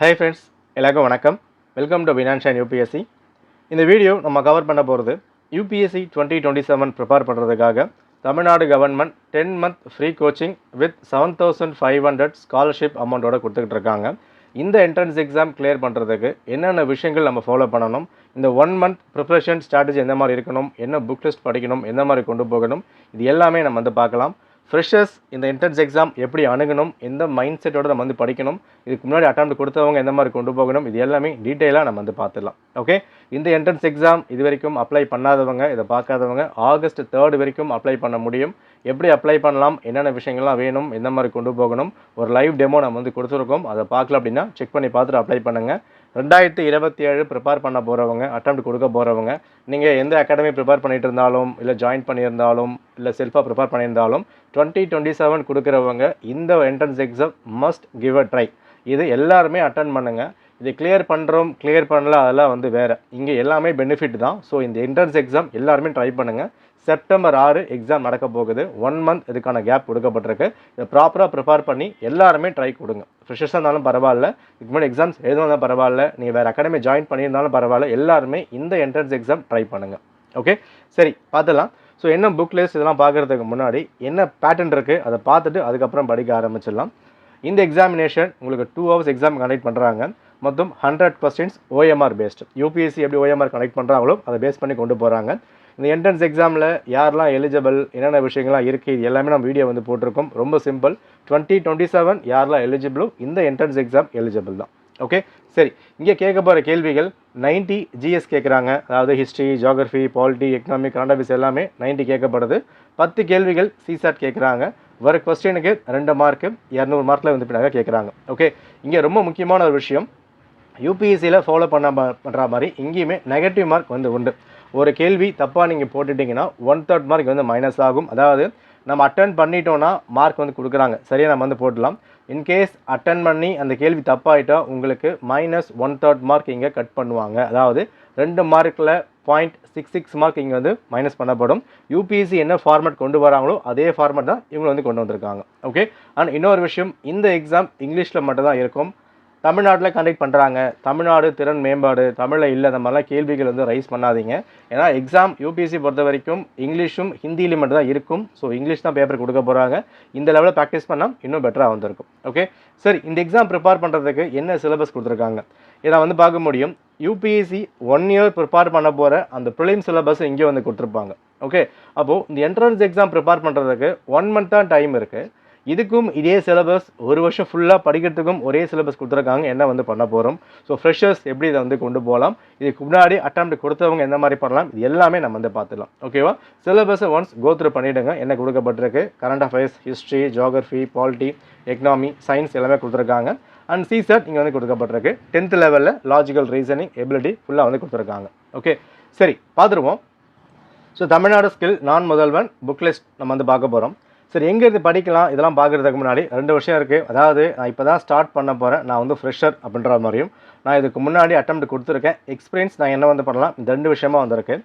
Hi friends, எல்லாருக்கும் வணக்கம். Welcome to வினான்ஷன் யூபிஎஸ்சி. இந்த வீடியோ நம்ம கவர் பண்ண போகிறது யூபிஎஸ்சி 2027 ப்ரிப்பேர் பண்ணுறதுக்காக Tamil Nadu government 10 month free coaching with 7500 scholarship அமௌண்ட்டோட கொடுத்துக்கிட்டு இருக்காங்க. இந்த என்ட்ரன்ஸ் எக்ஸாம் கிளியர் பண்ணுறதுக்கு என்னென்ன விஷயங்கள் நம்ம ஃபாலோ பண்ணணும், இந்த 1 மந்த் ப்ரிப்ரேஷன் ஸ்ட்ராட்டஜி எந்த மாதிரி இருக்கணும், என்ன புக் லிஸ்ட் படிக்கணும், எந்த மாதிரி கொண்டு போகணும், இது எல்லாமே நம்ம பார்க்கலாம். ஃப்ரெஷர்ஸ் இந்த என்ட்ரன்ஸ் எக்ஸாம் எப்படி அணுகணும், எந்த மைண்ட் செட்டோடு நம்ம படிக்கணும், இதுக்கு முன்னாடி அட்டெம்ப்ட் கொடுத்தவங்க எந்த மாதிரி கொண்டு போகணும், இது எல்லாமே டீட்டெயிலாக நம்ம பார்த்துடலாம். ஓகே, இந்த என்ட்ரன்ஸ் எக்ஸாம் இது வரைக்கும் அப்ளை பண்ணாதவங்க, இதை பார்க்காதவங்க ஆகஸ்ட் 3 வரைக்கும் அப்ளை பண்ண முடியும். எப்படி அப்ளை பண்ணலாம், என்னென்ன விஷயங்கள்லாம் வேணும், எந்த மாதிரி கொண்டு போகணும், ஒரு லைவ் டெமோ நம்ம கொடுத்துருக்கோம். அதை பார்க்கல அப்படின்னா செக் பண்ணி பார்த்துட்டு அப்ளை பண்ணுங்கள். 2027 ப்ரிப்பேர் பண்ண போகிறவங்க, அட்டெம்ப்ட் கொடுக்க போகிறவங்க, நீங்கள் எந்த அகாடமி ப்ரிப்பேர் பண்ணிட்டு இருந்தாலும், இல்லை ஜாயின் பண்ணியிருந்தாலும், இல்லை செல்ஃபாக ப்ரிப்பேர் பண்ணியிருந்தாலும் 2027 கொடுக்குறவங்க இந்த entrance exam must give a try. இது எல்லாருமே அட்டன் பண்ணுங்கள். இது கிளியர் பண்ணுறோம், கிளியர் பண்ணல, அதெல்லாம் வேறு. இங்கே எல்லாமே பெனிஃபிட் தான். ஸோ இந்த என்ட்ரன்ஸ் எக்ஸாம் எல்லாருமே ட்ரை பண்ணுங்கள். செப்டம்பர் 6 எக்ஸாம் நடக்க போகுது. 1 மந்த் இதுக்கான கேப் கொடுக்கப்பட்டிருக்கு. இதை ப்ராப்பராக ப்ரிப்பேர் பண்ணி எல்லாருமே ட்ரை கொடுங்க. ஃப்ரெஷர்ஸாக இருந்தாலும் பரவாயில்ல, இதுக்கு முன்னாடி எக்ஸாம்ஸ் எதுவும் பரவாயில்ல, நீங்கள் வேறு அகாடமி ஜாயின் பண்ணியிருந்தாலும் பரவாயில்ல, எல்லாருமே இந்த என்ட்ரன்ஸ் எக்ஸாம் ட்ரை பண்ணுங்கள். ஓகே, சரி பார்த்துலாம். ஸோ என்ன புக் லிஸ்ட் இதெல்லாம் பார்க்குறதுக்கு முன்னாடி என்ன பேட்டர்ன் இருக்குது அதை பார்த்துட்டு அதுக்கப்புறம் படிக்க ஆரம்பிச்சிடலாம். இந்த எக்ஸாமினேஷன் உங்களுக்கு 2 hours எக்ஸாம் கண்டக்ட் பண்ணுறாங்க. மொத்தம் 100 questions OMR பேஸ்டு. யூபிஎஸ்சி எப்படி OMR கண்டக்ட் பண்ணுறாங்களோ அதை பேஸ் பண்ணி கொண்டு போகிறாங்க. இந்த என்ட்ரன்ஸ் எக்ஸாமில் யாரெல்லாம் எலிஜிபிள், என்னென்ன விஷயங்கள்லாம் இருக்குது, இது எல்லாமே நம்ம வீடியோ போட்டிருக்கோம். ரொம்ப சிம்பிள். 2027 யாரெல்லாம் எலிஜிபிளோ இந்த என்ட்ரன்ஸ் எக்ஸாம் எலிஜிபிள் தான். ஓகே, சரி. இங்கே கேட்க போகிற கேள்விகள் 90 GS கேட்குறாங்க. அதாவது history, geography, polity, economic, current affairs எல்லாமே 90 கேட்கப்படுது. 10 கேள்விகள் CSAT கேட்குறாங்க. வர கொஸ்டினுக்கு 2 மார்க்கு 200 மார்க்கில் பின்னாக கேட்குறாங்க. ஓகே, இங்கே ரொம்ப முக்கியமான ஒரு விஷயம், யூபிஎஸ்சியில் ஃபாலோ பண்ணுற மாதிரி இங்கேயுமே நெகட்டிவ் மார்க் உண்டு. ஒரு கேள்வி தப்பாக நீங்கள் போட்டுட்டிங்கன்னா 1/3 மார்க் மைனஸ் ஆகும். அதாவது நம்ம அட்டன் பண்ணிட்டோன்னா மார்க் கொடுக்குறாங்க, சரியாக நம்ம போடலாம். இன்கேஸ் அட்டன் பண்ணி அந்த கேள்வி தப்பாகிட்டா உங்களுக்கு -1/3 மார்க் இங்கே கட் பண்ணுவாங்க. அதாவது 2 மார்க்கில் 0.66 மார்க் இங்கே மைனஸ் பண்ணப்படும். யூபிஎஸ்சி என்ன ஃபார்மேட் கொண்டு வராங்களோ அதே ஃபார்மேட் தான் இவங்க கொண்டு வந்திருக்காங்க. ஓகே, அண்ட் இன்னொரு விஷயம், இந்த எக்ஸாம் இங்கிலீஷில் மட்டும்தான் இருக்கும். தமிழ்நாட்டில் கண்டக்ட் பண்ணுறாங்க. தமிழ்நாடு திறன் மேம்பாடு தமிழில் இல்லை, அந்த மாதிரிலாம் கேள்விகள் ரைஸ் பண்ணாதீங்க. ஏன்னா எக்ஸாம் யூபிஎஸ்சி பொறுத்த வரைக்கும் இங்கிலீஷும் ஹிந்திலையும் மட்டும் தான் இருக்கும். ஸோ இங்கிலீஷ் தான் பேப்பர் கொடுக்க போகிறாங்க. இந்த லெவலில் ப்ராக்டிஸ் பண்ணால் இன்னும் பெட்டராக வந்திருக்கும். ஓகே, சரி. இந்த எக்ஸாம் ப்ரிப்பேர் பண்ணுறதுக்கு என்ன சிலபஸ் கொடுத்துருக்காங்க இதை பார்க்க முடியும். யூபிஎஸ்சி 1 year ப்ரிப்பேர் பண்ண போகிற அந்த ப்ரிலிம் சிலபஸ் இங்கே கொடுத்துருப்பாங்க. ஓகே, அப்போது இந்த என்ட்ரன்ஸ் எக்ஸாம் ப்ரிப்பேர் பண்ணுறதுக்கு 1 month தான் டைம் இருக்குது. இதுக்கும் இதே சிலபஸ், ஒரு வருஷம் ஃபுல்லாக படிக்கிறதுக்கும் ஒரே சிலபஸ் கொடுத்துருக்காங்க. என்ன பண்ண போகிறோம், ஸோ ஃப்ரெஷர்ஸ் எப்படி இதை கொண்டு போகலாம், இதுக்கு முன்னாடி அட்டெம்ப்ட் கொடுத்தவங்க எந்த மாதிரி பண்ணலாம், இது எல்லாமே நம்ம பார்த்துக்கலாம். ஓகேவா, சிலபஸை ஒன்ஸ் கோத்ரூ பண்ணிவிடுங்க. என்ன கொடுக்கப்பட்டிருக்கு, current affairs, history, geography, polity, economy, science எல்லாமே கொடுத்துருக்காங்க. அண்ட் CSAT இங்கே கொடுக்கப்பட்டிருக்கு. 10th லெவலில் லாஜிக்கல் ரீசனிங் எபிலிட்டி ஃபுல்லாக கொடுத்துருக்காங்க. ஓகே, சரி பார்த்துருவோம். ஸோ தமிழ்நாடு ஸ்கில் நான் முதல்வன் புக் லிஸ்ட் நம்ம பார்க்க போகிறோம். சரி, எங்கேருந்து படிக்கலாம் இதெல்லாம் பார்க்குறதுக்கு முன்னாடி 2 விஷயம் இருக்குது. அதாவது நான் இப்போ தான் ஸ்டார்ட் பண்ண போகிறேன், நான் ஃப்ரெஷர் அப்படின்ற மாதிரியும், நான் இதுக்கு முன்னாடி அட்டெம்ப்ட் கொடுத்துருக்கேன், எக்ஸ்பீரியன்ஸ் நான் என்ன பண்ணலாம், இந்த 2 விஷயமா வந்திருக்கு.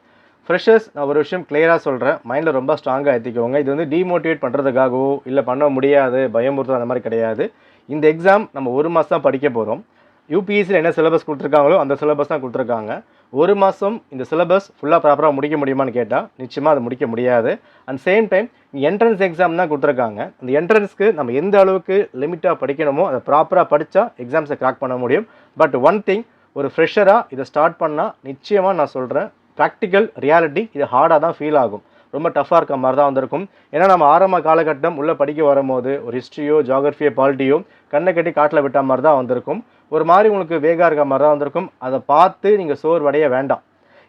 ஃப்ரெஷர்ஸ் நான் ஒரு விஷயம் கிளியராக சொல்கிறேன், மைண்டில் ரொம்ப ஸ்ட்ராங்காக ஏற்றிக்கோங்க. இது டீமோட்டிவேட் பண்ணுறதுக்காகவோ இல்லை பண்ண முடியாது பயமுறுத்துறது அந்த மாதிரி கிடையாது. இந்த எக்ஸாம் நம்ம 1 மாதம் தான் படிக்க போகிறோம். யூபிஎஸ்சியில் என்ன சிலபஸ் கொடுத்துருக்காங்களோ அந்த சிலபஸ் தான் கொடுத்துருக்காங்க. 1 மாதம் இந்த சிலபஸ் ஃபுல்லாக ப்ராப்பராக முடிக்க முடியுமான்னு கேட்டால் நிச்சயமாக அது முடிக்க முடியாது. And same time entrance exam தான் கொடுத்துருக்காங்க. அந்த என்ட்ரன்ஸ்க்கு நம்ம எந்த அளவுக்கு லிமிட்டாக படிக்கணுமோ அதை ப்ராப்பராக படித்தா எக்ஸாம்ஸை கிராக் பண்ண முடியும். பட் ஒன் திங், ஒரு ஃப்ரெஷராக இதை ஸ்டார்ட் பண்ணால் நிச்சயமாக நான் சொல்கிறேன், ப்ராக்டிக்கல் ரியாலிட்டி இது ஹார்டாக தான் ஃபீல் ஆகும். ரொம்ப டஃப்பாக இருக்க மாதிரி தான் வந்திருக்கும். ஏன்னா நம்ம ஆரம்ப காலகட்டம் உள்ளே படிக்க வரும்போது ஒரு ஹிஸ்ட்ரியோ, ஜியோகிரஃபியோ, பாலிட்டியோ கண்ணை கட்டி காட்டில் விட்ட மாதிரி தான் வந்திருக்கும். ஒரு மாதிரி உங்களுக்கு வேகாக இருக்க மாதிரி தான் வந்திருக்கும். அதை பார்த்து நீங்கள் சோர்வடைய வேண்டாம்.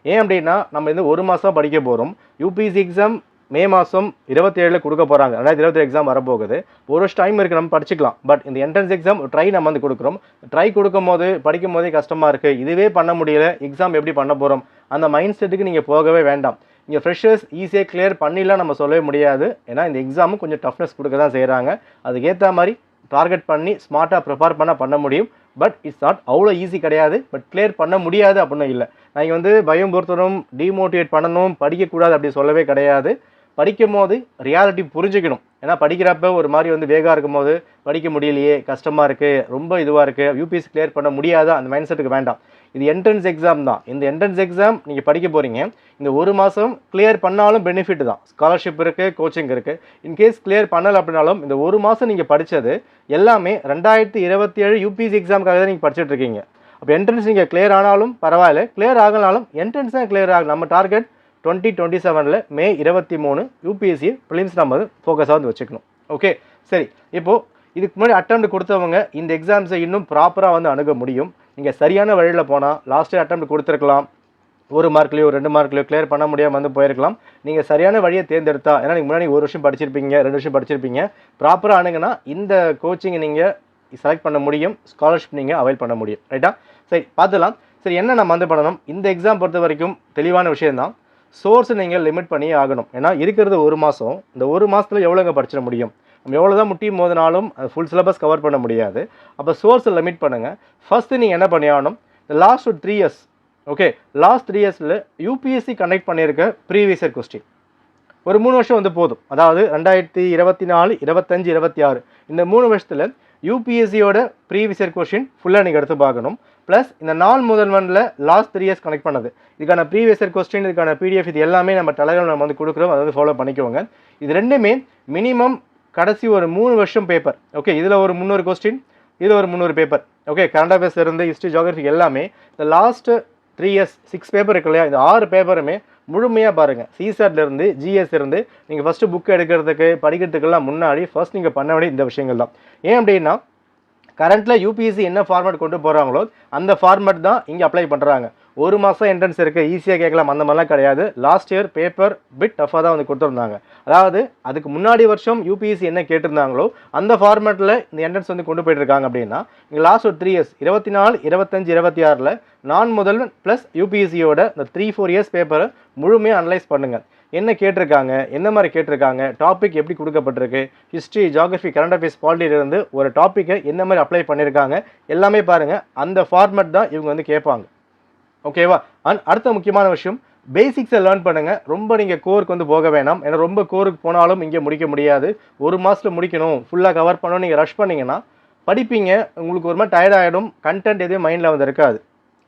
ஏன் அப்படின்னா நம்ம 1 மாதம் படிக்க போகிறோம். யூபிஎஸ்சி எக்ஸாம் மே மாதம் 27 கொடுக்க போகிறாங்க. 2027 எக்ஸாம் வரப்போகுது. ஒரு வருஷம் டைம் இருக்குது, நம்ம படிச்சுக்கலாம். பட் இந்த என்ட்ரன்ஸ் எக்ஸாம் ட்ரை நம்ம கொடுக்குறோம். ட்ரை கொடுக்கும் போது படிக்கும் போதே கஷ்டமாக இருக்குது, இதுவே பண்ண முடியல, எக்ஸாம் எப்படி பண்ண போகிறோம், அந்த மைண்ட் செட்டுக்கு நீங்கள் போகவே வேண்டாம். இங்கே ஃப்ரெஷர்ஸ் ஈஸியாக கிளியர் பண்ணிடலாம் நம்ம சொல்லவே முடியாது. ஏன்னா இந்த எக்ஸாமும் கொஞ்சம் டஃப்னஸ் கொடுக்க தான் செய்கிறாங்க. அதுக்கேற்ற மாதிரி டார்கெட் பண்ணி ஸ்மார்ட்டாக ப்ரிப்பேர் பண்ண முடியும். பட் இட்ஸ் நாட் அவ்வளோ ஈஸி கிடையாது. பட் கிளியர் பண்ண முடியாது அப்படின்னு இல்லை. நான் இங்கே பயம் பொறுத்தரும், டிமோட்டிவேட் பண்ணணும், படிக்கக்கூடாது அப்படி சொல்லவே கிடையாது. படிக்கும் போது ரியாலிட்டி புரிஞ்சுக்கணும். ஏன்னா படிக்கிறப்ப ஒரு மாதிரி வந்து வேகா இருக்கும்போது படிக்க முடியலையே, கஷ்டமாக இருக்குது, ரொம்ப இதுவாக இருக்குது, யூபிஎஸ்சி கிளியர் பண்ண முடியாதா, அந்த மைண்ட் செட்டுக்கு வேண்டாம். இது என்ட்ரன்ஸ் எக்ஸாம் தான். இந்த என்ட்ரன்ஸ் எக்ஸாம் நீங்கள் படிக்க போகிறீங்க. இந்த ஒரு மாதம் கிளியர் பண்ணாலும் பெனிஃபிட் தான். ஸ்காலர்ஷிப் இருக்குது, கோச்சிங் இருக்குது. இன்கேஸ் கிளியர் பண்ணலை அப்படின்னாலும் இந்த ஒரு மாதம் நீங்கள் படித்தது எல்லாமே 2027 யூபிஎஸ்சி எக்ஸாமுக்காக தான் நீங்கள் படிச்சுட்டு இருக்கீங்க. அப்போ என்ட்ரன்ஸ் நீங்கள் கிளியர் ஆனாலும் பரவாயில்ல, கிளியர் ஆகனாலும் என்ட்ரன்ஸ் தான் கிளியர் ஆகும். நம்ம டார்கெட் 2027 மே 23 யூபிஎஸ்சி ப்ரிலிம்ஸ் நம்ம ஃபோக்கஸாக வந்து வச்சுக்கணும். ஓகே, சரி. இப்போது இதுக்கு முன்னாடி அட்டெம்ப்ட் கொடுத்தவங்க இந்த எக்ஸாம்ஸை இன்னும் ப்ராப்பராக வந்து அணுக முடியும். நீங்கள் சரியான வழியில் போனால் லாஸ்ட் இயர் அட்டெம்ப்ட் கொடுத்துருக்கலாம், 1 மார்க்லையோ 2 மார்க்லையோ கிளியர் பண்ண முடியாமல் வந்து போயிருக்கலாம். நீங்கள் சரியான வழியை தேர்ந்தெடுத்தா, ஏன்னா நீங்கள் முன்னாடி 1 வருஷம் படிச்சிருப்பீங்க, 2 வருஷம் படிச்சிருப்பீங்க, ப்ராப்பராக அணுகுனா இந்த கோச்சிங்கை நீங்கள் செலக்ட் பண்ண முடியும், ஸ்காலர்ஷிப் நீங்கள் அவைல் பண்ண முடியும். ரைட்டா? சரி, பார்த்துலாம். சரி, என்ன நம்ம வந்து பண்ணணும்? இந்த எக்ஸாம் பொறுத்த வரைக்கும் தெளிவான விஷயம்தான். சோர்ஸ் நீங்கள் லிமிட் பண்ணியே ஆகணும். ஏன்னா இருக்கிறது 1 மாதம். இந்த 1 மாதத்தில் எவ்வளோங்க படிச்சிட முடியும்? நம்ம எவ்வளோ தான் முட்டி மோதினாலும் அது ஃபுல் சிலபஸ் கவர் பண்ண முடியாது. அப்போ சோர்ஸை லிமிட் பண்ணுங்கள். ஃபஸ்ட்டு நீங்கள் என்ன பண்ணி ஆகணும்? இந்த லாஸ்ட் 3 இயர்ஸ், ஓகே, லாஸ்ட் 3 இயர்ஸில் யூபிஎஸ்சி கண்டக்ட் பண்ணியிருக்க ப்ரீவியஸ் இயர் கொஸ்டின் ஒரு 3 வருஷம் வந்து போதும். அதாவது 2024, 25, 26 இந்த 3 வருஷத்தில் யூபிஎஸ்சியோட ப்ரீவியஸ் இயர் கொஸ்டின் ஃபுல்லாக நீங்கள் எடுத்து பார்க்கணும். ப்ளஸ் இந்த நாள் முதல்வனில் லாஸ்ட் 3 இயர்ஸ் கனெக்ட் பண்ணது, இதுக்கான ப்ரீவியஸ் இயர் கொஸ்டின், இதுக்கான பிடிஎஃப், இது எல்லாமே நம்ம டெலகிராம் நம்ம வந்து கொடுக்குறோம். அதை வந்து ஃபாலோ பண்ணிக்கோங்க. இது ரெண்டுமே மினிமம் கடைசி ஒரு 3 வருஷம் பேப்பர். ஓகே, இதில் ஒரு 300 கொஸ்டின், இதில் ஒரு 300 பேப்பர். ஓகே, கரண்ட் அஃபேர்ஸ் இருந்து ஹிஸ்ட்ரி, ஜியோகிராஃபி எல்லாமே இந்த லாஸ்ட் 3 இயர்ஸ் 6 பேப்பர் இருக்கு இல்லையா, இந்த 6 பேப்பருமே முழுமையாக பாருங்கள். சிசாட்லேருந்து ஜிஎஸ் இருந்து நீங்கள் ஃபஸ்ட்டு புக் எடுக்கிறதுக்கு படிக்கிறதுக்கெல்லாம் முன்னாடி ஃபர்ஸ்ட் நீங்கள் பண்ண வேண்டிய இந்த விஷயங்கள் தான். ஏன் அப்படின்னா கரண்ட்டில் யூபிஎஸ்சி என்ன ஃபார்மேட் கொண்டு போகிறாங்களோ அந்த ஃபார்மேட் தான் இங்கே அப்ளை பண்ணுறாங்க. 1 மாதம் என்ட்ரன்ஸ் இருக்குது, ஈஸியாக கேட்கலாம், அந்த மாதிரிலாம் கிடையாது. லாஸ்ட் இயர் பேப்பர் பிட் டஃபாக தான் வந்து கொடுத்துருந்தாங்க. அதாவது அதுக்கு முன்னாடி வருஷம் யூபிஎஸ்சி என்ன கேட்டிருந்தாங்களோ அந்த ஃபார்மேட்டில் இந்த என்ட்ரன்ஸ் வந்து கொண்டு போயிட்டுருக்காங்க. அப்படின்னா இங்கே லாஸ்ட் ஒரு 3 இயர்ஸ் 24, 25, 26 நான் முதல்வன் ப்ளஸ் யூபிஎஸ்சியோட இந்த 3-4 இயர்ஸ் பேப்பரை முழுமையாக அனலைஸ் பண்ணுங்கள். என்ன கேட்டிருக்காங்க, என்ன மாதிரி கேட்டிருக்காங்க, டாபிக் எப்படி கொடுக்கப்பட்டிருக்கு, ஹிஸ்ட்ரி, ஜியோகிராஃபி, கரண்ட் அஃபேர்ஸ், பாலிட்டியிலிருந்து ஒரு டாப்பிக்கை என்ன மாதிரி அப்ளை பண்ணியிருக்காங்க எல்லாமே பாருங்கள். அந்த ஃபார்மேட் தான் இவங்க வந்து கேட்பாங்க. ஓகேவா? அண்ட் அடுத்த முக்கியமான விஷயம், பேசிக்ஸை லேர்ன் பண்ணுங்கள். ரொம்ப நீங்கள் கோருக்கு வந்து போக வேணாம். ஏன்னா ரொம்ப கோருக்கு போனாலும் இங்கே முடிக்க முடியாது. 1 மாதத்தில் முடிக்கணும், ஃபுல்லாக கவர் பண்ணணும், நீங்கள் ரஷ் பண்ணிங்கன்னா படிப்பீங்க, உங்களுக்கு ஒரு மாதிரி டயர்ட் ஆகிடும், கண்டென்ட் எதுவும் மைண்டில் வந்து இருக்காது.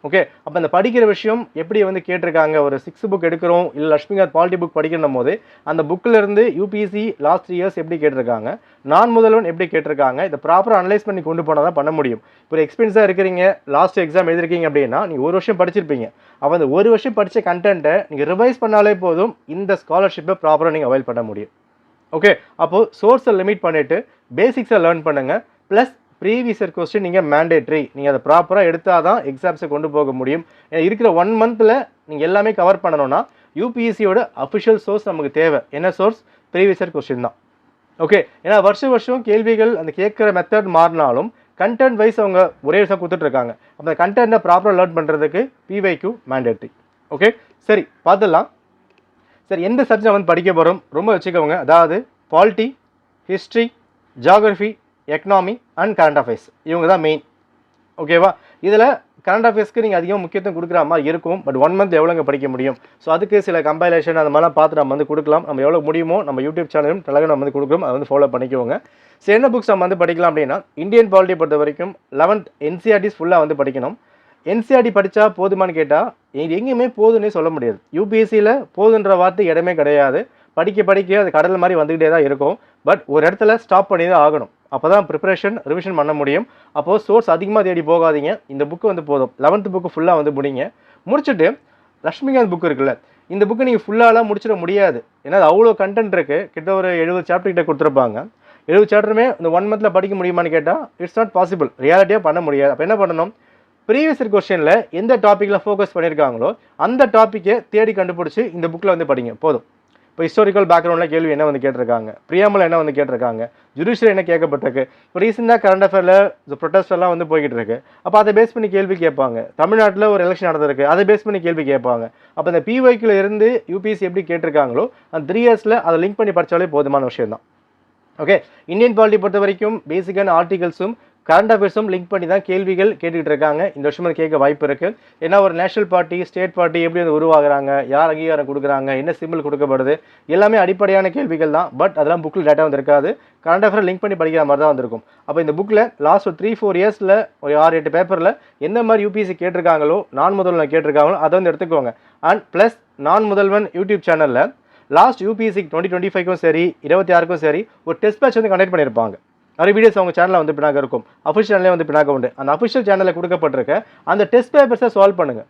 ஓகே, அப்போ அந்த படிக்கிற விஷயம் எப்படி வந்து கேட்டிருக்காங்க, ஒரு 6 புக் எடுக்கிறோம், இல்லை லட்சுமிகாந்த் பாலிட்டி புக் படிக்கணும் போது அந்த புக்கில் இருந்து யூபிஎஸ்சி லாஸ்ட் 3 இயர்ஸ் எப்படி கேட்டிருக்காங்க, நான் முதல்வன் எப்படி கேட்டிருக்காங்க, இதை ப்ராப்பராக அனலைஸ் பண்ணி கொண்டு போனால் தான் பண்ண முடியும். இப்போ ஒரு எக்ஸ்பீரியன்ஸாக இருக்கிறீங்க, லாஸ்ட் எக்ஸாம் எழுதிருக்கீங்க அப்படின்னா நீங்கள் 1 வருஷம் படிச்சிருப்பீங்க. அப்போ அந்த 1 வருஷம் படித்த கண்டென்ட்டை நீங்கள் ரிவைஸ் பண்ணாலே போதும், இந்த ஸ்காலர்ஷிப்பை ப்ராப்பராக நீங்கள் அவைல் பண்ண முடியும். ஓகே, அப்போது சோர்ஸை லிமிட் பண்ணிவிட்டு பேசிக்ஸை லேர்ன் பண்ணுங்கள். ப்ளஸ் ப்ரீவியஸ் இயர் கொஸ்டின் நீங்கள் மேண்டேட்ரி, நீங்கள் அதை ப்ராப்பராக எடுத்தால் தான் எக்ஸாம்ஸை கொண்டு போக முடியும். இருக்கிற 1 மந்தில் நீங்கள் எல்லாமே கவர் பண்ணணும்னா யூபிஎஸ்சியோட அஃபிஷியல் சோர்ஸ் நமக்கு தேவை. என்ன சோர்ஸ்? ப்ரீவியஸ் இயர் கொஸ்டின் தான். ஓகே, ஏன்னா வருஷம் கேள்விகள் அந்த கேட்குற மெத்தட் மாறினாலும் கண்டென்ட் வைஸ் அவங்க ஒரே விஷயம் கொடுத்துட்ருக்காங்க. அந்த கண்டென்ட்டை ப்ராப்பராக லேர்ன் பண்ணுறதுக்கு பிவைக்யூ மேண்டேட்ரி. ஓகே, சரி, பார்த்துடலாம். சரி, எந்த சப்ஜெக்ட் வந்து படிக்க போகிறோம் ரொம்ப வச்சுக்கோங்க. அதாவது polity, history, geography, economy and current affairs, இவங்க தான் மெயின். ஓகேவா? இதில் கரண்ட் அஃபேர்ஸ்க்கு நீங்கள் அதிகமாக முக்கியத்துவம் கொடுக்குற மாதிரி இருக்கும். பட் 1 மந்த் எவ்வளோங்க படிக்க முடியும்? ஸோ அதுக்கு சில கம்பைலேஷன் அந்த மாதிரிலாம் பார்த்து நம்ம வந்து கொடுக்கலாம். நம்ம எவ்வளோ முடியுமோ நம்ம யூடியூப் சேனலும் டெலகிராம் நம்ம வந்து கொடுக்குறோம், அதை வந்து ஃபாலோ பண்ணிக்கோங்க. ஸோ என்ன புக்ஸ் நம்ம வந்து படிக்கலாம் அப்படின்னா, இந்தியன் பாலிட்டி பொறுத்த வரைக்கும் 11th NCERTs ஃபுல்லாக வந்து படிக்கணும். NCERT படித்தா போதுமானு கேட்டால் இது எங்கேயுமே போதுன்னே சொல்ல முடியாது. யூபிஎஸ்சியில் போதுன்ற வார்த்தை இடமே கிடையாது. படிக்க அது கடல் மாதிரி வந்துக்கிட்டே தான் இருக்கும். பட் ஒரு இடத்துல ஸ்டாப் பண்ணி தான் ஆகணும். அப்போ தான் ப்ரிப்பரேஷன் ரிவிஷன் பண்ண முடியும். அப்போது சோர்ஸ் அதிகமாக தேடி போகாதீங்க. இந்த புக்கு வந்து போதும். 11th புக்கு ஃபுல்லாக வந்து முடிச்சுட்டு லட்சுமிகாந்த் புக்கு இருக்குல்ல, இந்த புக்கு நீங்கள் ஃபுல்லாலாம் முடிச்சிட முடியாது. ஏன்னா அது அவ்வளோ கண்டென்ட் இருக்குது. கிட்ட ஒரு 70 சாப்டர் கிட்ட கொடுத்துருப்பாங்க. 70 சாப்டருமே இந்த 1 மந்தில் படிக்க முடியுமான்னு கேட்டால் இட்ஸ் நாட் பாசிபிள். ரியாலிட்டியாக பண்ண முடியாது. அப்போ என்ன பண்ணணும்? ப்ரீவியஸ் இயர் கொஸ்டினில் எந்த டாப்பிக்கில் ஃபோக்கஸ் பண்ணியிருக்காங்களோ அந்த டாப்பிக்கை தேடி கண்டுபிடிச்சி இந்த புக்கில் வந்து படிங்க, போதும். இப்போ ஹிஸ்டாரிக்கல் பேக்ரவுண்டில் கேள்வி என்ன வந்து கேட்டிருக்காங்க, பிரியாமல் என்ன வந்து கேட்டிருக்காங்க, ஜுடிஷியல் என்ன கேட்கப்பட்டிருக்கு. இப்போ ரீசெண்டாக கரண்ட் அஃபேரில் ப்ரொட்டஸ்ட் எல்லாம் வந்து போய்கிட்டு இருக்கு. அப்போ அதை பேஸ் பண்ணி கேள்வி கேட்பாங்க. தமிழ்நாட்டில் ஒரு எலெக்ஷன் நடந்திருக்கு, அதை பேஸ் பண்ணி கேள்வி கேட்பாங்க. அப்போ இந்த பிஒய்க்கில் இருந்து யூபிஎஸ்சி எப்படி கேட்டிருக்காங்களோ அந்த 3 இயர்ஸில் அதை லிங்க் பண்ணி படித்தாலே போதுமான விஷயம் தான். ஓகே, இந்தியன் பாலிட்டி பொறுத்த வரைக்கும் பேசிக்கான ஆர்டிகல்ஸும் கரண்ட் அஃபேர்ஸும் லிங்க் பண்ணி தான் கேள்விகள் கேட்டுக்கிட்டு இருக்காங்க. இந்த வருஷம் கேட்க வாய்ப்பு இருக்குது. ஏன்னா ஒரு நேஷனல் பார்ட்டி, ஸ்டேட் பார்ட்டி எப்படி வந்து உருவாகுறாங்க, யார் அங்கீகாரம் கொடுக்குறாங்க, என்ன சிம்பிள் கொடுக்கப்படுது, எல்லாமே அடிப்படையான கேள்விகள் தான். பட் அதெல்லாம் புக்கில் டேட்டா வந்து இருக்காது. கரண்ட் அஃபேர் லிங்க் பண்ணி படிக்கிற மாதிரி தான் வந்திருக்கும். அப்போ இந்த புக்கில் லாஸ்ட் ஒரு 3-4 இயர்ஸில் ஒரு 6-8 பேப்பரில் எந்த மாதிரி யூபிஎஸ்சி கேட்டிருக்காங்களோ, நான் முதல்வன் கேட்டிருக்காங்களோ அதை வந்து எடுத்துக்கோங்க. அண்ட் ப்ளஸ் நான் முதல்வன் யூடியூப் சேனலில் லாஸ்ட் யூபிஎஸ்சி 2025க்கும் சரி 26க்கும் சரி ஒரு டெஸ்ட் பேட்ச் வந்து கண்டக்ட் பண்ணியிருப்பாங்க. நிறைய வீடியோஸ் அவங்க சேனலில் வந்து பின்னாக இருக்கும். அஃபிஷியல் சேனலே வந்து பின்னாக உண்டு. அந்த அஃபிஷியல் சேனலில் கொடுக்கப்பட்டிருக்க அந்த டெஸ்ட் பேப்பர்ஸை சால்வ் பண்ணுங்கள்.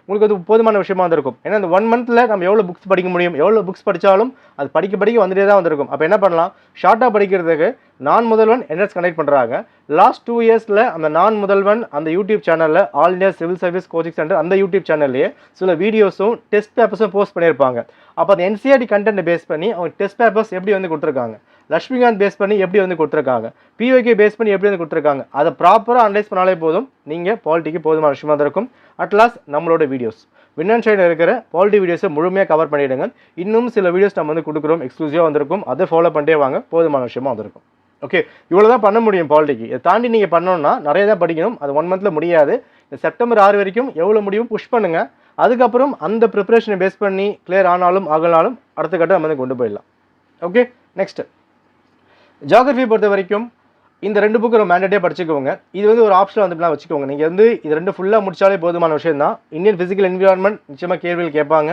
உங்களுக்கு அது போதுமான விஷயமா இருந்திருக்கும். ஏன்னா இந்த 1 மந்த்தில் நம்ம எவ்வளோ புக்ஸ் படிக்க முடியும், எவ்வளோ புக்ஸ் படித்தாலும் அது படிக்க வந்துட்டே தான் வந்திருக்கும். அப்போ என்ன பண்ணலாம், ஷார்ட்டாக படிக்கிறதுக்கு நான் முதல்வன் என்எஸ் கண்டக்ட் பண்ணுறாங்க. லாஸ்ட் 2 இயர்ஸில் அந்த நான் முதல்வன் அந்த யூடியூப் சேனலில் all India civil service coaching centre அந்த யூடியூப் சேனல்லையே சில வீடியோஸும் டெஸ்ட் பேப்பர்ஸும் போஸ்ட் பண்ணியிருப்பாங்க. அப்போ அந்த என்சிஆர்டி கண்டென்ட்டை பேஸ் பண்ணி அவங்க டெஸ்ட் பேப்பர்ஸ் எப்படி வந்து கொடுத்துருக்காங்க, லட்சுமிகாந்த் பேஸ் பண்ணி எப்படி வந்து கொடுத்துருக்காங்க, பிஒகே பேஸ் பண்ணி எப்படி வந்து கொடுத்துருக்காங்க, அதை ப்ராப்பராக அனலைஸ் பண்ணாலே போதும். நீங்கள் பாலிட்டிக்கு போதுமான விஷயமா தான் இருக்கும். அட்லாஸ்ட் நம்மளோட வீடியோஸ் வின் சைடில் இருக்கிற பாலிட்டி வீடியோஸை முழுமையாக கவர் பண்ணிவிடுங்க. இன்னும் சில வீடியோஸ் நம்ம வந்து கொடுக்குறோம், எக்ஸ்க்ளூசிவாக வந்திருக்கும். அதை ஃபாலோ பண்ணிட்டே வாங்க, போதுமான விஷயமா வந்திருக்கும். ஓகே, இவ்வளோ தான் பண்ண முடியும் பாலிட்டிக்கு. இதை தாண்டி நீங்கள் பண்ணணும்னா நிறைய தான் படிக்கணும். அது 1 மந்தில் முடியாது. இந்த செப்டம்பர் 6 வரைக்கும் எவ்வளோ முடியும் புஷ் பண்ணுங்கள். அதுக்கப்புறம் அந்த ப்ரிப்பரேஷனை பேஸ் பண்ணி கிளியர் ஆனாலும் ஆகலாலும் அடுத்த கட்டம் நம்ம வந்து கொண்டு போயிடலாம். ஓகே, நெக்ஸ்ட் ஜியாகிரஃபி பொறுத்த வரைக்கும் இந்த 2 புக்கு ஒரு மேண்டேட்டே படிச்சுக்கோங்க. இது வந்து ஒரு ஆப்ஷனில் வந்து வச்சுக்கோங்க. நீங்கள் வந்து இது 2 ஃபுல்லாக முடிச்சாலே போதுமான விஷயம் தான். இந்தியன் ஃபிசிக்கல் என்விரான்மெண்ட் நிச்சயமாக கேள்விகள் கேட்பாங்க.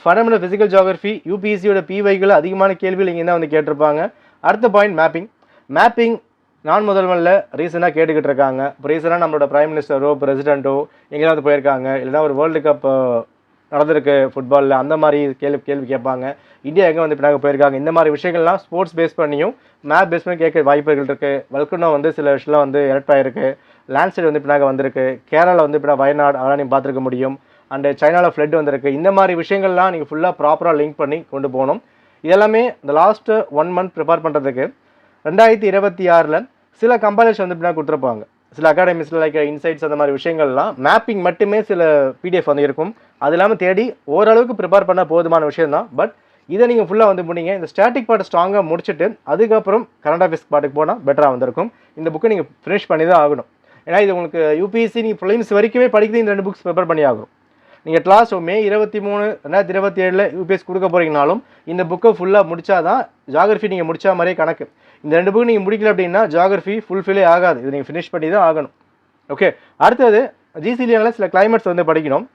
ஃபண்டமெண்டல் ஃபிசிக்கல் ஜியாகிரஃபி யூபிஎஸ்சியோட பிவைகள் அதிகமான கேள்விகள் இங்கே தான் வந்து கேட்டிருப்பாங்க. அடுத்த பாயிண்ட் மேப்பிங் நான் முதல்வனில் ரீசனாக கேட்டுக்கிட்டு இருக்காங்க. இப்போ ரீசனாக நம்மளோட பிரைம் மினிஸ்டரோ பிரசிடென்ட்டோ எங்கேயாவது போயிருக்காங்க, இல்லைனா ஒரு வேர்ல்டு கப் நடந்திருக்கு ஃபுட்பாலில், அந்த மாதிரி கேள்வி கேட்பாங்க. இந்தியா எங்கே வந்து பின்னாக போயிருக்காங்க, இந்த மாதிரி விஷயங்கள்லாம் ஸ்போர்ட்ஸ் பேஸ் பண்ணியும் மேப் பேஸ் பண்ணி கேட்க வாய்ப்புகள் இருக்குது. வல்கனோ வந்து சில விஷயம்லாம் வந்து எலக்ட் ஆகிருக்கு. லேண்ட்ஸ்லைட் வந்து பின்னாக வந்திருக்கு. கேரளாவில் வந்து இப்போ வயநாடு அதெல்லாம் நீங்கள் பார்த்துருக்க முடியும். அண்டு சைனாவில் ஃப்ளட் வந்திருக்கு. இந்த மாதிரி விஷயங்கள்லாம் நீங்கள் ஃபுல்லாக ப்ராப்பராக லிங்க் பண்ணி கொண்டு போகணும். இதெல்லாமே இந்த லாஸ்ட்டு 1 மந்த் ப்ரிப்பேர் பண்ணுறதுக்கு 2026 சில கம்பைலேஷன் வந்து பின்னாக கொடுத்துருப்பாங்க. சில அகாடமிஸில் லைக் இன்சைட்ஸ் அந்த மாதிரி விஷயங்கள்லாம் மேப்பிங் மட்டுமே சில பிடிஎஃப் வந்து இருக்கும். அது இல்லாமல் தேடி ஓரளவுக்கு ப்ரிப்பேர் பண்ண போதுமான விஷயம் தான். பட் இதை நீங்கள் ஃபுல்லாக வந்து முடிங்க. இந்த ஸ்டாட்டிக் பார்ட் ஸ்ட்ராங்காக முடிச்சுட்டு அதுக்கப்புறம் கரண்ட் அஃபேர்ஸ் பார்ட்டுக்கு போனால் பெட்டராக வந்திருக்கும். இந்த புக்கை நீங்கள் ஃபினிஷ் பண்ணி தான் ஆகணும். ஏன்னா இது உங்களுக்கு யூபிஎஸ்சி நீங்கள் ப்ரிலிம்ஸ் வரைக்குமே படிக்கிறது இந்த 2 புக்ஸ் ப்ரிப்பேர் பண்ணி ஆகும். நீங்கள் லாஸ்ட் மே 23, 2027 யூபிஎஸ் கொடுக்க போகிறீங்கனாலும் இந்த புக்கை ஃபுல்லாக முடித்தா தான் ஜியாகிரஃபி நீங்கள் முடித்தா மாதிரியே கணக்கு. இந்த 2 புக்கு நீங்கள் முடிக்கல அப்படின்னா ஜியாகிரஃபி ஃபுல்ஃபில்லே ஆகாது. இது நீங்கள் ஃபினிஷ் பண்ணி தான் ஆகணும். ஓகே, அடுத்தது ஜிசிலியாவில் சில கிளைமேட்ஸ் வந்து படிக்கணும்.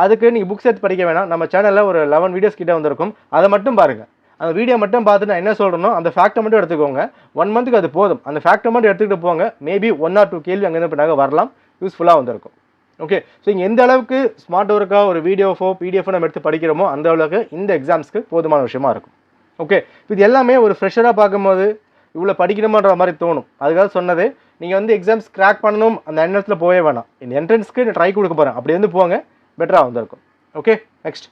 அதுக்கு நீங்கள் புக்ஸ் எடுத்து படிக்க வேணாம். நம்ம சேனலில் ஒரு 11 வீடியோஸ் கிட்டே வந்திருக்கும். அதை மட்டும் பாருங்கள். அந்த வீடியோ மட்டும் பார்த்துட்டு நான் என்ன சொல்கிறேனோ அந்த ஃபேக்டை மட்டும் எடுத்துக்கோங்க. 1 மந்த்துக்கு அது போதும். அந்த ஃபேக்டை மட்டும் எடுத்துக்கிட்டு போங்க. மேபி 1 or 2 கேள்வி அங்கேருந்து பின்னாக வரலாம். யூஸ்ஃபுல்லாக வந்திருக்கும். ஓகே, ஸோ இங்கே எந்த அளவுக்கு ஸ்மார்ட் ஒர்க்காக ஒரு வீடியோஃபோ பிடிஎஃபோ நம்ம எடுத்து படிக்கிறோமோ அந்த அளவுக்கு இந்த எக்ஸாம்ஸ்க்கு போதுமான விஷயமா இருக்கும். ஓகே, இது எல்லாமே ஒரு ஃப்ரெஷராக பார்க்கும்போது இவ்வளோ படிக்கணுமான்ற மாதிரி தோணும். அதுக்காக சொன்னது, நீங்கள் வந்து எக்ஸாம்ஸ் கிராக் பண்ணணும் அந்த எண்ணத்தில் போவே வேணாம். இந்த என்ட்ரன்ஸ்க்கு நான் ட்ரை கொடுக்க போகிறேன் அப்படி வந்து போங்க, பெட்டராக வந்திருக்கும். ஓகே, நெக்ஸ்ட்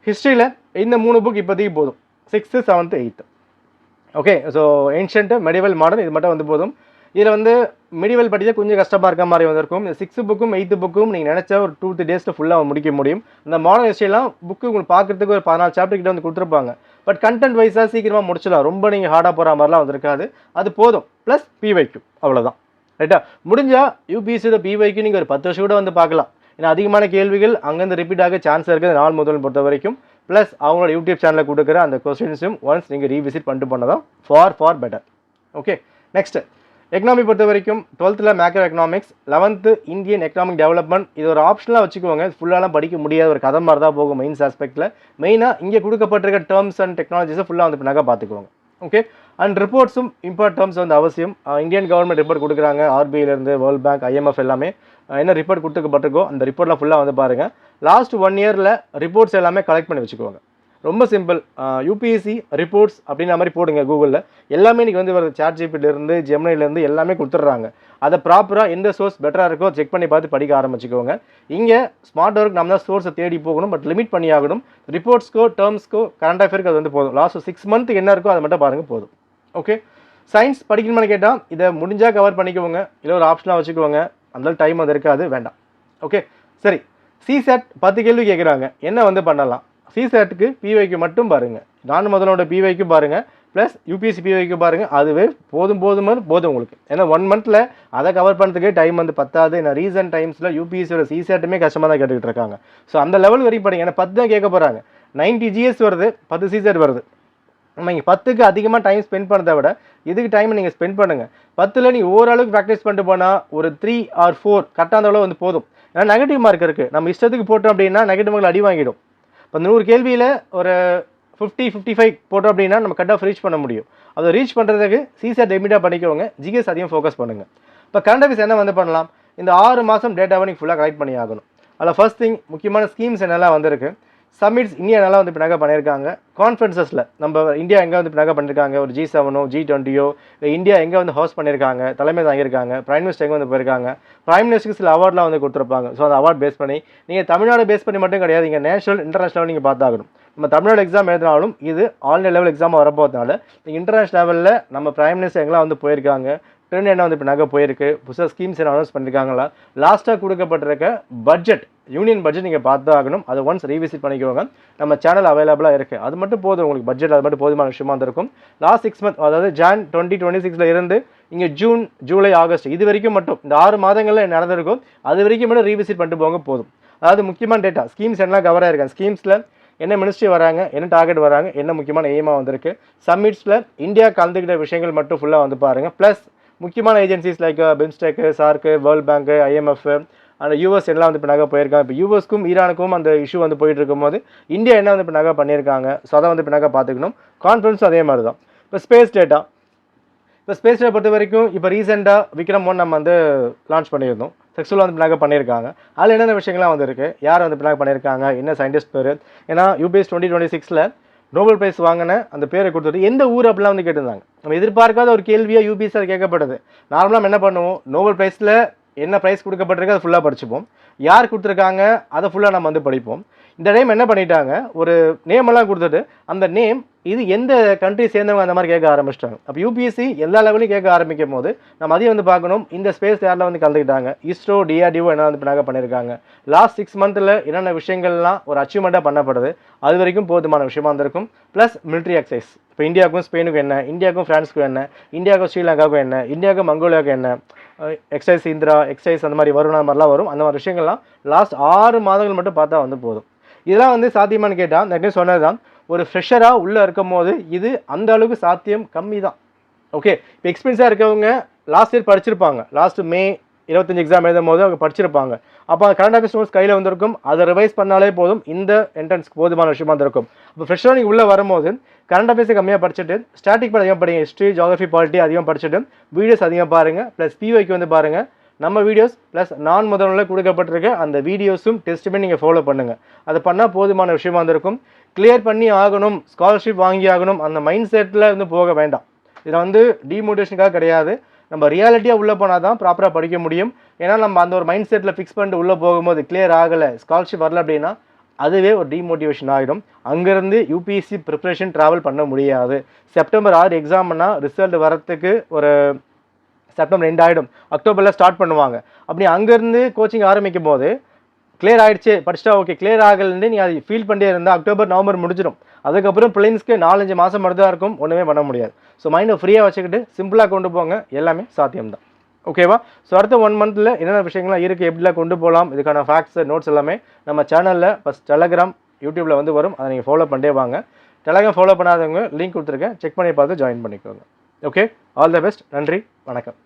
ஹிஸ்ட்ரியில் இந்த 3 புக் இப்போதைக்கு போதும். 6th, 7th, 8th. Okay, so ancient, medieval, modern இது மட்டும் வந்து போதும். இதில் வந்து மெடிவல் படித்தா கொஞ்சம் கஷ்டமாக இருக்க மாதிரி வந்திருக்கும். இந்த 6th புக்கும் 8th புக்கும் நீங்கள் நினச்சா ஒரு 2-3 டேஸில் ஃபுல்லாக முடிக்க முடியும். இந்த மாடர்ன் ஹிஸ்ட்ரிலாம் புக்கு உங்களுக்கு பார்க்குறதுக்கு ஒரு 14 சாப்டர் கிட்ட வந்து கொடுத்துருப்பாங்க. பட் கண்டென்ட் வைஸாக சீக்கிரமாக முடிச்சிடலாம். ரொம்ப நீங்கள் ஹார்டாக போகிற மாதிரிலாம் வந்திருக்காது. அது போதும். ப்ளஸ் பிவைக்கு அவ்வளோதான். ரைட்டா, முடிஞ்சால் யூபிஎஸ்சியோட பிவைக்கு நீங்கள் ஒரு 10 வருஷம் கூட வந்து பார்க்கலாம். ஏன்னா அதிகமான கேள்விகள் அங்கேருந்து ரிப்பீட் ஆக சான்ஸ் இருக்குது நாள் முதல் பொறுத்த வரைக்கும். ப்ளஸ் அவங்களோட யூடியூப் சேனலில் கொடுக்குற அந்த கொஸ்டின்ஸும் ஒன்ஸ் நீங்கள் ரீவிசிட் பண்ணிட்டு பண்ணதான் for better. Okay, next economy பொறுத்த வரைக்கும் 12th macro economics, 11th Indian economic development. இது ஒரு ஆப்ஷனாக வச்சுக்கோங்க. ஃபுல்லாலாம் படிக்க முடியாத ஒரு கதை மாதிரி தான் போகும் மெயின்ஸ் ஆஸ்பெக்டில். மெயினாக இங்கே கொடுக்கப்பட்டிருக்க டேர்ம்ஸ் அண்ட் டெக்னாலஜிஸை ஃபுல்லாக வந்து பின்னாக பார்த்துக்குவாங்க. ஓகே, அண்ட் ரிப்போர்ட்ஸும் இம்பார்ட் டேர்ம்ஸ் வந்து அவசியம். இந்தியன் கவர்மெண்ட் ரிப்போர்ட் கொடுக்குறாங்க. ஆர்பிஐலேருந்து வேர்ல்டு பேங்க், IMF எல்லாமே என்ன ரிப்போர்ட் கொடுத்துக்கப்பட்டிருக்கோ அந்த ரிப்போர்ட்லாம் ஃபுல்லாக வந்து பாருங்கள். லாஸ்ட் 1 இயரில் ரிப்போர்ட்ஸ் எல்லாமே கலெக்ட் பண்ணி வச்சுக்கோங்க. ரொம்ப சிம்பிள். யூபிஎஸ்சி ரிப்போர்ட்ஸ் அப்படின்ற மாதிரி போடுங்க கூகுளில். எல்லாமே இன்றைக்கி வந்து வருது. சாட்ஜிபிட்டிலேருந்து ஜெமினிலேருந்து எல்லாமே கொடுத்துட்றாங்க. அதை ப்ராப்பராக எந்த சோர்ஸ் பெட்டராக இருக்கோ செக் பண்ணி பார்த்து படிக்க ஆரம்பிச்சுக்கோங்க. இங்கே ஸ்மார்ட் ஒர்க் நம்ம தான் சோர்ஸை தேடி போகணும். பட் லிமிட் பண்ணி ஆகணும். ரிப்போர்ட்ஸ்க்கோ டேர்ம்ஸ்க்கோ கரண்ட் அஃபேருக்கு அது வந்து போதும். லாஸ்ட் 6 மந்த்துக்கு என்ன இருக்கோ அதை மட்டும் பாருங்கள் போதும். ஓகே, சயின்ஸ் படிக்கணும்னு கேட்டால் இதை முடிஞ்சால் கவர் பண்ணிக்கோங்க. இல்லை ஒரு ஆப்ஷனாக வச்சுக்கோங்க. அந்த டைம் அது இருக்காது, வேண்டாம். ஓகே, சரி. சிசேட் 10 கேள்வி கேட்குறாங்க. என்ன வந்து பண்ணலாம்? சிசேட்டுக்கு பிவைக்கு மட்டும் பாருங்கள். நான் முதலோட பிவைக்கு பாருங்கள். ப்ளஸ் யூபிஎஸ்சி பிஓக்கு பாருங்கள், அதுவே போதும் உங்களுக்கு. ஏன்னா 1 மந்த்தில் அதை கவர் பண்ணுறதுக்கே டைம் வந்து பத்தாது. ஏன்னா ரீசன்ட் டைம்ஸில் யூபிஎஸ்சியோட சிசேட்டுமே கஷ்டமாக தான் கேட்டுக்கிட்டு இருக்காங்க. ஸோ அந்த லெவல் வரைக்கும் படிங்க. ஏன்னா 10 தான் கேட்க போகிறாங்க. 90 ஜிஎஸ் வருது, 10 சிசேட் வருது. நம்ம இங்கே 10க்கு அதிகமாக டைம் ஸ்பெண்ட் பண்ணுறதை விட இதுக்கு டைம் நீங்கள் ஸ்பெண்ட் பண்ணுங்கள். 10ல் நீங்கள் ஓரளவுக்கு ப்ராக்டிஸ் பண்ணிட்டு போனால் ஒரு 3 or 4 கரெக்டாக அந்த அளவு வந்து போதும். ஏன்னா நெகட்டிவ் மார்க் இருக்குது. நம்ம இஷ்டத்துக்கு போட்டோம் அப்படின்னா நெகட்டிவ் மார்க்கில் அடி வாங்கிடும். இப்போ 100 கேள்வியில் ஒரு 50-55 போட்டோம் அப்படின்னா நம்ம கட் ஆஃப் ரீச் பண்ண முடியும். அதை ரீச் பண்ணுறதுக்கு சிசேட் லிமிட்டாக பண்ணிக்கோங்க. ஜிஎஸ் அதிகம் ஃபோக்கஸ் பண்ணுங்கள். இப்போ கரண்ட் அஃபேர்ஸ் என்ன வந்து பண்ணலாம், இந்த 6 மாதம் டேட்டாவை நீங்கள் ஃபுல்லாக கலெக்ட் பண்ணி ஆகணும். அதில் ஃபர்ஸ்ட் திங் முக்கியமான ஸ்கீம்ஸ் என்னெல்லாம் வந்திருக்கு, சமிட்ஸ் இந்தியா நல்லா வந்து பின்னாக பண்ணியிருக்காங்க. கான்ஃபரன்சஸில் நம்ம இந்தியா எங்கே வந்து பின்னாக பண்ணியிருக்காங்க, ஒரு G7 G20 இல்லை இந்தியா எங்கே வந்து ஹோஸ்ட் பண்ணியிருக்காங்க, தலைமை தாங்கியிருக்காங்க, பிரைம் மினிஸ்டர் எங்கே வந்து போயிருக்காங்க, பிரைம் மினிஸ்டருக்கு சில அவார்ட்லாம் வந்து கொடுத்துருப்பாங்க. ஸோ அந்த அவார்ட் பேஸ் பண்ணி நீங்கள் தமிழ்நாடு பேஸ் பண்ணி மட்டும் கிடையாது, இங்கே நேஷனல் இன்டர்நேஷனல் நீங்கள் பார்த்தாகணும். நம்ம தமிழ்நாடு எக்ஸாம் எழுதினாலும் இது ஆல் இண்டியா லெவல் எக்ஸாம் வரப்போகிறதுனால நீங்கள் இன்டர்நேஷனல் லெவலில் நம்ம பிரைம் மினிஸ்டர் எங்கெல்லாம் வந்து போயிருக்காங்க, ட்ரெண்ட் என்ன வந்து இப்போ நகை போயிருக்கு, புதுசாக ஸ்கீம்ஸ் என்ன அனௌன்ஸ் பண்ணியிருக்காங்களா, லாஸ்ட்டாக கொடுக்கப்பட்டிருக்க பட்ஜெட் யூனியன் பட்ஜெட் நீங்கள் பார்த்து ஆகணும். அதை ஒன்ஸ் ரீவிசிட் பண்ணிக்கோங்க. நம்ம சேனல் அவைலபிளாக இருக்குது. அது மட்டும் போதும் உங்களுக்கு பட்ஜெட், அது மட்டும் போதுமான விஷயமா இருந்திருக்கும். லாஸ்ட் 6 மந்த் அதாவது Jan 2026 இருந்து இங்கே ஜூன் ஜூலை ஆகஸ்ட் இது வரைக்கும் மட்டும் இந்த 6 மாதங்களில் என்ன நடந்திருக்கும் அது வரைக்கும் மட்டும் ரீவிசிட் பண்ணிட்டு போங்க போதும். அதாவது முக்கியமான டேட்டா ஸ்கீம்ஸ் என்ன கவர் ஆயிருக்காங்க, ஸ்கீம்ஸில் என்ன மினிஸ்ட்ரி வராங்க, என்ன டார்கெட் வராங்க, என்ன முக்கியமான எய்மாக வந்திருக்கு, சம்மிட்ஸில் இந்தியா கலந்துக்கிட்ட விஷயங்கள் மட்டும் ஃபுல்லாக வந்து பாருங்கள். ப்ளஸ் முக்கியமான agencies like BIMSTEC, SAARC, world bank, IMF அந்த யூஎஸ் எல்லாம் வந்து இப்போ நகை போயிருக்காங்க. இப்போ யூஎஸ்க்கும் ஈரானுக்கும் அந்த இஷ்யூ வந்து போயிட்டு இருக்கும்போது இந்தியா என்ன வந்து இப்போ நகை பண்ணியிருக்காங்க, ஸோ அதை வந்து இப்போ நகை பார்த்துக்கணும். கான்ஃபரன்ஸும் அதே மாதிரி தான். இப்போ ஸ்பேஸ் டேட்டா பொறுத்த வரைக்கும் இப்போ ரீசெண்டாக விக்ரம் 1 நம்ம வந்து லான்ச் பண்ணியிருந்தோம். சக்ஸஸ்ஃபுல்லாக வந்து பிளாக பண்ணியிருக்காங்க. அதில் என்னென்ன விஷயங்கள்லாம் வந்துருக்கு, யார் வந்து பிளாக் பண்ணியிருக்காங்க, என்ன சயின்டிஸ்ட் பேர், ஏன்னா UPSC 2026 நோபல் பிரைஸ் வாங்கின அந்த பேரை கொடுத்துட்டு எந்த ஊர் அப்படிலாம் வந்து கேட்டிருந்தாங்க. நம்ம எதிர்பார்க்காத ஒரு கேள்வியாக UPSC அது கேட்கப்பட்டது. நார்மலாக என்ன பண்ணுவோம், நோபல் பிரைஸில் என்ன ப்ரைஸ் கொடுக்கப்பட்டிருக்கு அதை ஃபுல்லாக படிச்சுப்போம், யார் கொடுத்துருக்காங்க அதை ஃபுல்லாக நம்ம வந்து படிப்போம். இந்த டைம் என்ன பண்ணிட்டாங்க, ஒரு நேமெல்லாம் கொடுத்துட்டு அந்த நேம் இது எந்த கண்ட்ரி சேர்ந்தவங்க அந்த மாதிரி கேட்க ஆரம்பிச்சிட்டாங்க. அப்போ UPSC எல்லா லெவலையும் கேட்க ஆரம்பிக்கும் போது நம்ம அதையும் வந்து பார்க்கணும். இந்த ஸ்பேஸ் யாரில் வந்து கலந்துக்கிட்டாங்க, ISRO DRDO என்ன வந்து பின்னாக பண்ணியிருக்காங்க, லாஸ்ட் 6 மந்தில் என்னென்ன விஷயங்கள்லாம் ஒரு அச்சீவ்மெண்ட்டாக பண்ணப்படுது அது வரைக்கும் போதுமான விஷயமா இருந்திருக்கும். ப்ளஸ் மிலிட்ரி எக்ஸசைஸ் இப்போ இந்தியாவுக்கும் ஸ்பெயினுக்கும் என்ன, இந்தியாவுக்கும் ஃப்ரான்ஸுக்கும் என்ன, இந்தியாவுக்கும் ஸ்ரீலங்காவுக்கும் என்ன, இந்தியாவுக்கும் மங்கோலியாவுக்கும் என்ன, எக்ஸசைஸ் இந்திரா எக்ஸசைஸ் அந்த மாதிரி வரும் மாதிரிலாம் வரும். அந்த மாதிரி விஷயங்கள்லாம் லாஸ்ட் 6 மாதங்கள் மட்டும் பார்த்தா வந்து போதும். இதெல்லாம் வந்து சாத்தியமானு கேட்டால் நான் சொன்னது தான், ஒரு ஃப்ரெஷராக உள்ளே இருக்கும் போது இது அந்த அளவுக்கு சாத்தியம் கம்மி தான். ஓகே, இப்போ எக்ஸ்பீரியன்ஸாக இருக்கவங்க லாஸ்ட் இயர் படிச்சிருப்பாங்க, லாஸ்ட் May 25 எக்ஸாம் எழுதும் போது அவங்க படிச்சிருப்பாங்க. அப்போ கரண்ட் அஃபேர்ஸ் நோட்ஸ் கையில் வந்திருக்கும், அதை ரிவைஸ் பண்ணாலே போதும், இந்த என்ட்ரன்ஸ்க்கு போதுமான விஷயமா இருந்திருக்கும். இப்போ ஃப்ரெஷ்ஷாக நீங்கள் உள்ளே வரும்போது கரண்ட் அஃபேர்ஸை கம்மியாக படிச்சுட்டு ஸ்டாட்டிக் அதிகமாக படிங்க, ஹிஸ்ட்ரி ஜியாகிரஃபி பாலிட்டி அதிகமாக படிச்சுட்டு வீடியோஸ் அதிகமாக பாருங்கள். ப்ளஸ் PYQ வந்து பாருங்கள் நம்ம வீடியோஸ், ப்ளஸ் நான் முதல்ல கொடுக்கப்பட்டிருக்க அந்த வீடியோஸும் டெஸ்ட்டுமே நீங்கள் ஃபாலோ பண்ணுங்கள். அதை பண்ணால் போதுமான விஷயமா இருந்திருக்கும். கிளியர் பண்ணி ஆகணும், ஸ்காலர்ஷிப் வாங்கி ஆகணும் அந்த மைண்ட் செட்டில் வந்து போக வேண்டாம். இதில் வந்து டிமோட்டிவேஷனுக்காக கிடையாது, நம்ம ரியாலிட்டியாக உள்ளே போனால் தான் ப்ராப்பராக படிக்க முடியும். ஏன்னா நம்ம அந்த ஒரு மைண்ட் செட்டில் ஃபிக்ஸ் பண்ணிட்டு உள்ளே போகும்போது கிளியர் ஆகலை, ஸ்காலர்ஷிப் வரல அப்படின்னா அதுவே ஒரு டிமோட்டிவேஷன் ஆகிடும். அங்கேருந்து UPSC ப்ரிப்ரேஷன் ட்ராவல் பண்ண முடியாது. செப்டம்பர் 6 எக்ஸாம்னா ரிசல்ட் வரத்துக்கு ஒரு செப்டம்பர் 2 ஆகிடும், அக்டோபரில் ஸ்டார்ட் பண்ணுவாங்க. அப்படி அங்கேருந்து கோச்சிங் ஆரம்பிக்கும் போது கிளியர் ஆகிடுச்சு படிச்சிட்டா ஓகே, கிளியர் ஆகலன்னு நீங்கள் அதை ஃபீல் பண்ணிட்டே இருந்தால் October November முடிஞ்சிடும். அதுக்கப்புறம் பிள்ளைன்ஸ்க்கு 4-5 மாதம் மட்டும் தான் இருக்கும், ஒன்றுமே பண்ண முடியாது. ஸோ மைண்டை ஃப்ரீயாக வச்சுக்கிட்டு சிம்பிளாக கொண்டு போங்க, எல்லாமே சாத்தியம்தான். ஓகேவா? ஸோ அடுத்த 1 மந்தில் என்னென்ன விஷயங்கள்லாம் இருக்குது, எப்படிலாம் கொண்டு போகலாம், இதுக்கான ஃபேக்ட்ஸ் நோட்ஸ் எல்லாமே நம்ம சேனலில் ஃபஸ்ட் டெலகிராம் யூடியூப்பில் வந்து வரும், அதை நீங்கள் ஃபாலோ பண்ணிட்டே வாங்க. டெலகிராம் ஃபாலோ பண்ணாதவங்க லிங்க் கொடுத்துருக்கேன், செக் பண்ணி பார்த்து ஜாயின் பண்ணிக்கோங்க. Okay, all the best. நன்றி, வணக்கம்.